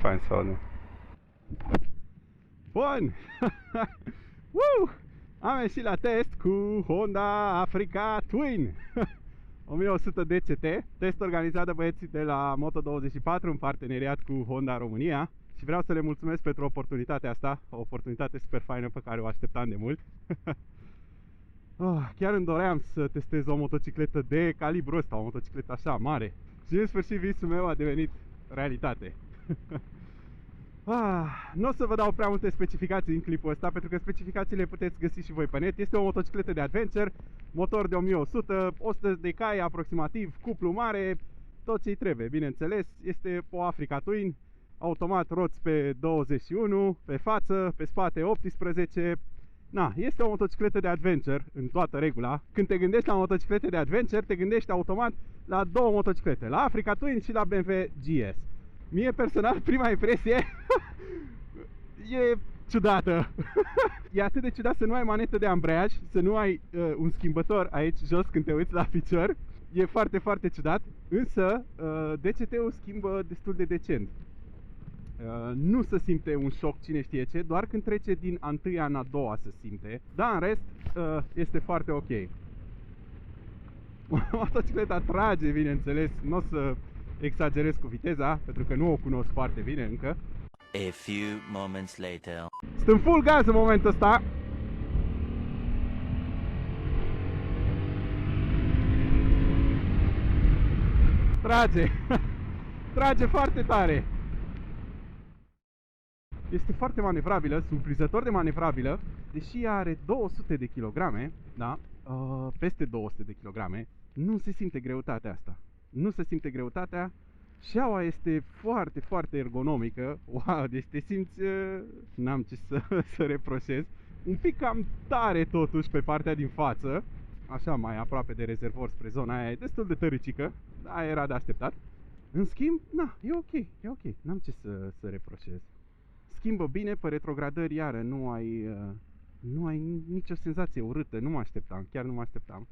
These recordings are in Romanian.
fain să audă. Bun! Am ieșit la test cu Honda Africa Twin 1100 DCT, test organizat de băieții de la Moto24 în parteneriat cu Honda România. Și vreau să le mulțumesc pentru oportunitatea asta, o oportunitate super faină pe care o așteptam de mult. Chiar îmi doream să testez o motocicletă de calibrul ăsta, o motocicletă așa mare. Și în sfârșit visul meu a devenit realitate. Nu o să vă dau prea multe specificații în clipul ăsta, pentru că specificațiile le puteți găsi și voi pe net. Este o motocicletă de adventure, motor de 1100, 100 de cai aproximativ, cuplu mare, tot ce-i trebuie, bineînțeles. Este o Africa Twin, automat roți pe 21, pe față, pe spate 18. Este o motocicletă de adventure în toată regula. Când te gândești la motociclete de adventure, te gândești automat la două motociclete, la Africa Twin și la BMW GS. Mie personal, prima impresie e ciudată. E atât de ciudat să nu ai manetă de ambreiaj, să nu ai un schimbător aici jos când te uiți la picior. E foarte, foarte ciudat. Însă DCT-ul schimbă destul de decent. Nu se simte un șoc cine știe ce, doar când trece din a întâia în a doua se simte. Dar în rest este foarte ok. Motocicleta trage, bineînțeles, nu o să exagerez cu viteza, pentru că nu o cunosc foarte bine încă. A few moments later. Sunt full gaz în momentul ăsta. Trage. Trage foarte tare. Este foarte manevrabilă, surprinzător de manevrabilă, deși are 200 de kilograme, da? Peste 200 de kilograme, nu se simte greutatea asta. Nu se simte greutatea. Șaua este foarte, foarte ergonomică. Wow, deci te simți... n-am ce să reproșez. Un pic cam tare totuși pe partea din față. Așa, mai aproape de rezervor spre zona aia. E destul de tăricică. Da, era de așteptat. În schimb, e ok. N-am ce să reproșez. Schimbă bine pe retrogradări, iară. Nu ai nicio senzație urâtă. Nu mă așteptam, chiar nu mă așteptam.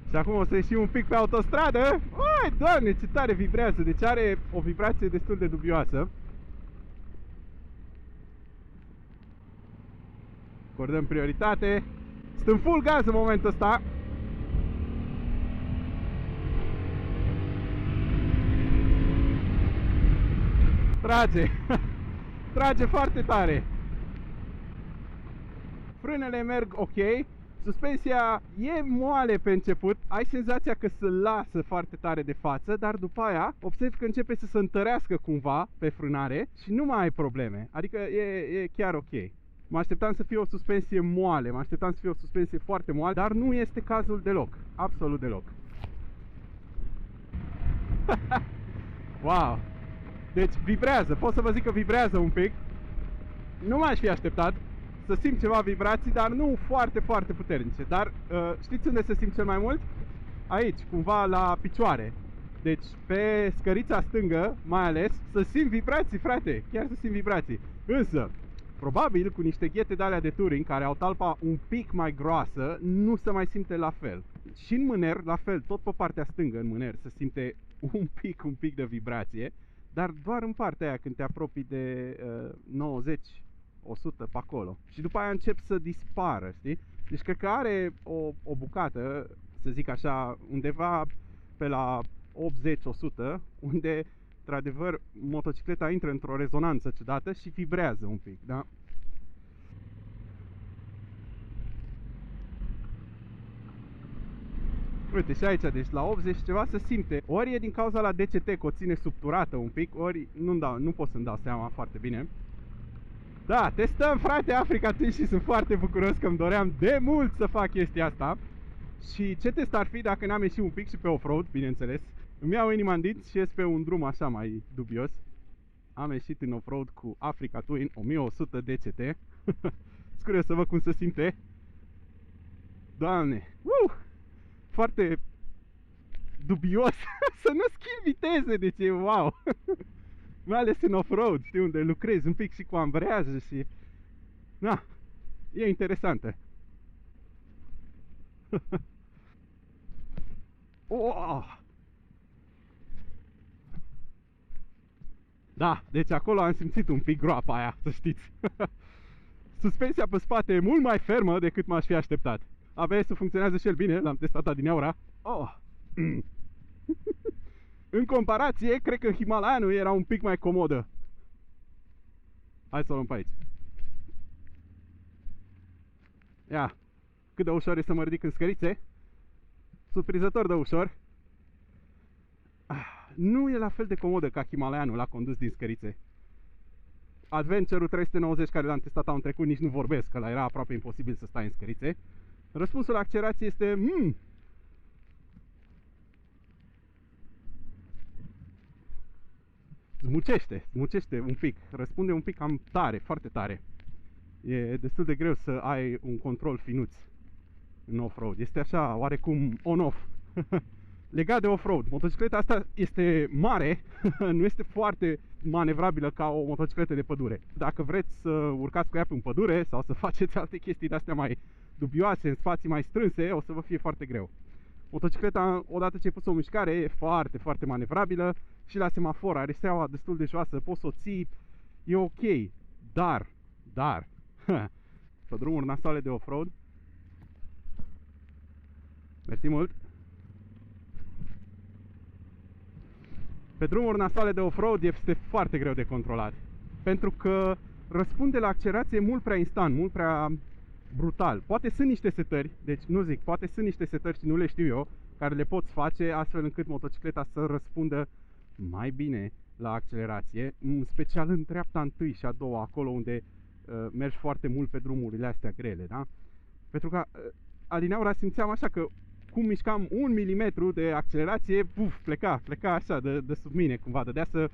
Și acum o să ieșim un pic pe autostradă. Oi, Doamne, ce tare vibrează. Deci are o vibrație destul de dubioasă. Acordăm prioritate. Sunt full gaz în momentul ăsta. Trage. Trage foarte tare. Frânele merg ok. Suspensia e moale pe început, ai senzația că se lasă foarte tare de față, dar după aia observi că începe să se întărească cumva pe frânare și nu mai ai probleme, adică e chiar ok. Mă așteptam să fie o suspensie moale, mă așteptam să fie o suspensie foarte moale, dar nu este cazul deloc, absolut deloc. Wow! Deci vibrează, pot să vă zic că vibrează un pic, nu m-aș fi așteptat să simt ceva vibrații, dar nu foarte, foarte puternice. Dar știți unde se simte cel mai mult? Aici, cumva la picioare. Deci pe scărița stângă, mai ales, să simt vibrații, frate. Chiar să simt vibrații. Însă, probabil cu niște ghete de alea de touring care au talpa un pic mai groasă, nu se mai simte la fel. Și în mâner, la fel, tot pe partea stângă în mâner se simte un pic de vibrație, dar doar în partea aia când te apropii de 90 100 pe acolo. Și după aia încep să dispară, știi? Deci cred că are o bucată, să zic așa, undeva pe la 80-100, unde, într-adevăr, motocicleta intră într-o rezonanță ciudată și vibrează un pic, da? Uite, și aici, deci la 80 ceva se simte. Ori e din cauza la DCT că o ține subturată un pic, ori nu pot să-mi dau seama foarte bine. Da, testăm, frate, Africa Twin și sunt foarte bucuros că îmi doream de mult să fac chestia asta. Și ce test ar fi dacă n-am ieșit un pic și pe off-road, bineînțeles. Îmi iau inima în dinți și ies pe un drum așa mai dubios. Am ieșit în off-road cu Africa Twin 1100 DCT. Sunt curios să văd cum se simte. Doamne, foarte dubios să nu schimb viteze, deci e wow. Mai ales în off-road, știi, unde lucrezi un pic și cu ambreiajă și... E interesantă. Oh! Da, deci acolo am simțit un pic groapa aia, să știți. Suspensia pe spate e mult mai fermă decât m-aș fi așteptat. ABS-ul funcționează și el bine, l-am testat adineaura. Oh! În comparație, cred că Himalayanul era un pic mai comodă. Hai să o luăm pe aici. Ia, cât de ușor e să mă ridic în scărițe. Surprinzător de ușor. Nu e la fel de comodă ca Himalayanul la condus din scărițe. Adventure-ul 390 care l-am testat anul trecut, nici nu vorbesc, că la era aproape imposibil să stai în scărițe. Răspunsul la accelerație este Zmucește un pic, răspunde un pic cam tare, foarte tare. E destul de greu să ai un control finuț în off-road. Este așa, oarecum on-off. Legat de off-road, motocicleta asta este mare, nu este foarte manevrabilă ca o motocicletă de pădure. Dacă vreți să urcați cu ea pe un pădure sau să faceți alte chestii de-astea mai dubioase, în spații mai strânse, o să vă fie foarte greu. Motocicleta, odată ce ai pus-o în mișcare, e foarte, foarte manevrabilă și la semafor are steaua destul de joasă, poți să o ții, e ok, dar, pe drumuri nasoale de off-road, mersi mult, pe drumuri nasoale de off-road este foarte greu de controlat, pentru că răspunde la accelerație mult prea instant, mult prea brutal. Poate sunt niște setări, deci nu zic, poate sunt niște setări și nu le știu eu, care le poți face astfel încât motocicleta să răspundă mai bine la accelerație, în special în treapta întâi și a doua, acolo unde mergi foarte mult pe drumurile astea grele, da? Pentru că adineaura simțeam așa că cum mișcam 1 milimetru de accelerație, puf, pleca așa de sub mine cumva, dădea să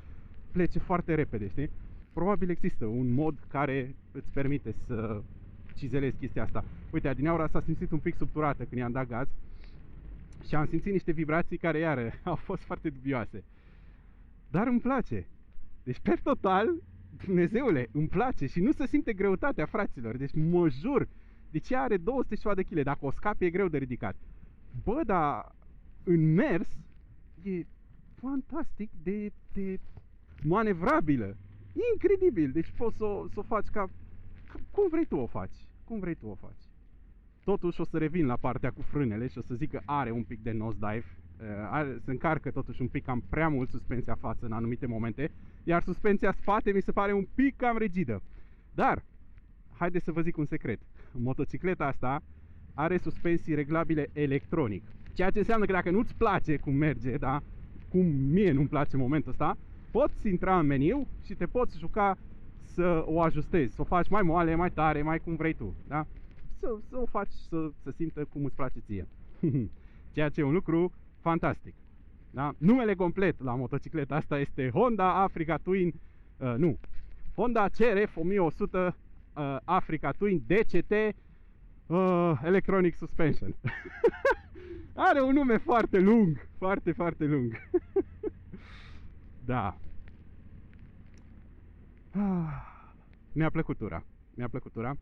plece foarte repede, știi? Probabil există un mod care îți permite să cizelezi chestia asta. Uite, adineaura s-a simțit un pic subturată când i-am dat gaz și am simțit niște vibrații care, iară, au fost foarte dubioase. Dar îmi place. Deci, per total, Dumnezeule, îmi place și nu se simte greutatea, fraților. Deci, mă jur, deci ea are 200 ceva de kg. Dacă o scapi, e greu de ridicat. Bă, dar în mers e fantastic de manevrabilă. Incredibil. Deci poți să o faci cum vrei tu o faci. Cum vrei tu o faci. Totuși o să revin la partea cu frânele și o să zic că are un pic de nosedive. Se încarcă totuși un pic cam prea mult suspensia față în anumite momente, iar suspensia spate mi se pare un pic cam rigidă. Dar, haideți să vă zic un secret. Motocicleta asta are suspensii reglabile electronic. Ceea ce înseamnă că dacă nu-ți place cum merge, da, cum mie nu-mi place în momentul ăsta, poți intra în meniu și te poți juca să o ajustezi, să o faci mai moale, mai tare, mai cum vrei tu, da? Să o faci să simtă cum îți place ție. Ceea ce e un lucru fantastic. Da? Numele complet la motocicleta asta este Honda Africa Twin, Honda CRF 1100 Africa Twin DCT Electronic Suspension. Are un nume foarte lung, foarte, foarte lung. Da. Mi-a plăcut tura.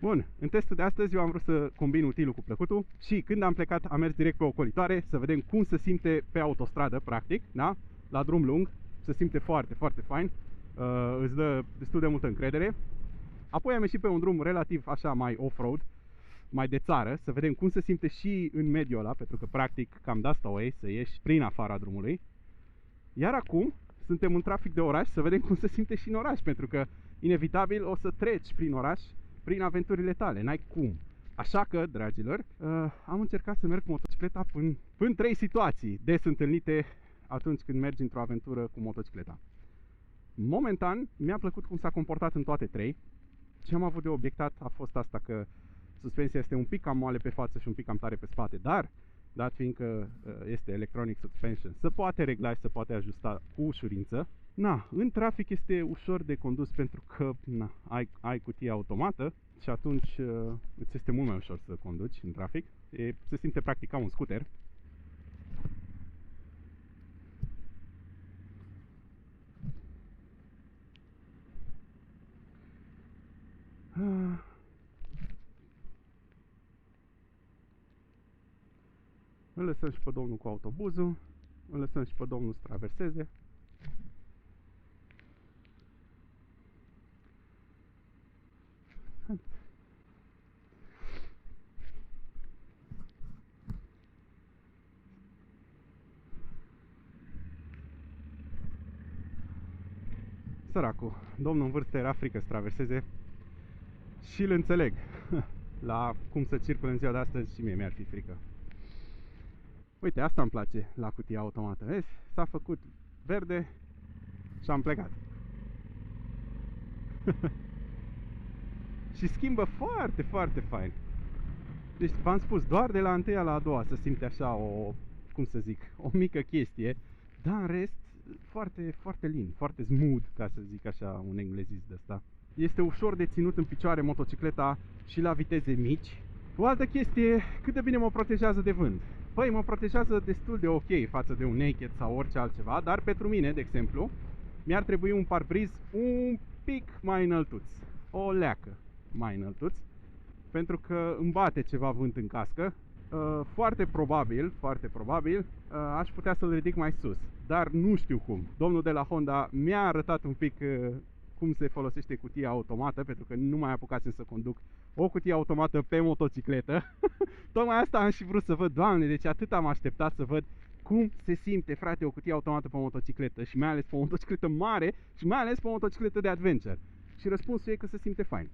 Bun, în testul de astăzi eu am vrut să combin utilul cu plăcutul și când am plecat am mers direct pe ocolitoare să vedem cum se simte pe autostradă, practic, da? La drum lung, se simte foarte, foarte fain, îți dă destul de multă încredere. Apoi am ieșit pe un drum relativ așa mai off-road, mai de țară, să vedem cum se simte și în mediul ăla, pentru că practic cam de asta o iei, să ieși prin afara drumului. Iar acum suntem în trafic de oraș, să vedem cum se simte și în oraș, pentru că inevitabil o să treci prin oraș, prin aventurile tale, n-ai cum. Așa că, dragilor, am încercat să merg cu motocicleta până 3 situații des întâlnite atunci când mergi într-o aventură cu motocicleta. Momentan, mi-a plăcut cum s-a comportat în toate 3. Ce am avut de obiectat a fost asta că suspensia este un pic cam moale pe față și un pic cam tare pe spate, dar, dat fiindcă este electronic suspension, se poate regla și se poate ajusta cu ușurință. În trafic este ușor de condus pentru că ai cutie automată și atunci îți este mult mai ușor să conduci în trafic. Se simte practic ca un scooter. Îl lăsăm și pe domnul cu autobuzul, îl lăsăm și pe domnul să traverseze. Săracul, domnul în vârstă era frică să traverseze și îl înțeleg. La cum să circul în ziua de astăzi și mie mi-ar fi frică. Uite, asta îmi place la cutia automată, vezi? S-a făcut verde și am plecat. Și schimbă foarte, foarte fain. Deci v-am spus, doar de la întâia la a doua să simte așa o, cum să zic, o mică chestie, dar în rest foarte, foarte lin, foarte smooth, ca să zic așa un englezist de ăsta. Este ușor de ținut în picioare motocicleta și la viteze mici. O altă chestie, cât de bine mă protejează de vânt. Păi, mă protejează destul de ok față de un naked sau orice altceva, dar pentru mine, de exemplu, mi-ar trebui un parbriz un pic mai înăltuț, o leacă mai înăltuț, pentru că îmi bate ceva vânt în cască. Foarte probabil, aș putea să-l ridic mai sus, dar nu știu cum. Domnul de la Honda mi-a arătat un pic cum se folosește cutia automată, pentru că nu mai apucasem să conduc o cutie automată pe motocicletă. Tocmai asta am și vrut să văd, Doamne, deci atât am așteptat să văd cum se simte, frate, o cutie automată pe motocicletă și mai ales pe o motocicletă mare și mai ales pe o motocicletă de adventure. Și răspunsul e că se simte fain.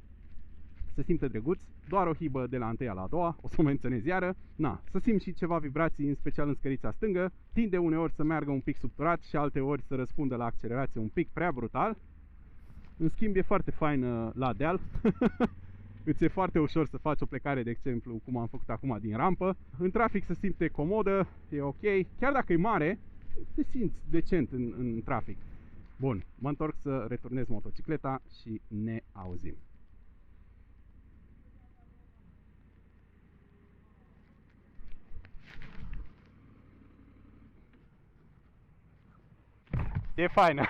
Se simte drăguț, doar o hibă de la întâia la a doua, o să o menționez iară. Na, să simt și ceva vibrații, în special în scărița stângă. Tinde uneori să meargă un pic subturat și alte ori să răspundă la accelerație un pic prea brutal. În schimb, e foarte fain la deal. Îți e foarte ușor să faci o plecare, de exemplu, cum am făcut acum din rampă. În trafic se simte comodă, e ok. Chiar dacă e mare, te simți decent în trafic. Bun, mă întorc să returnez motocicleta și ne auzim. E faină.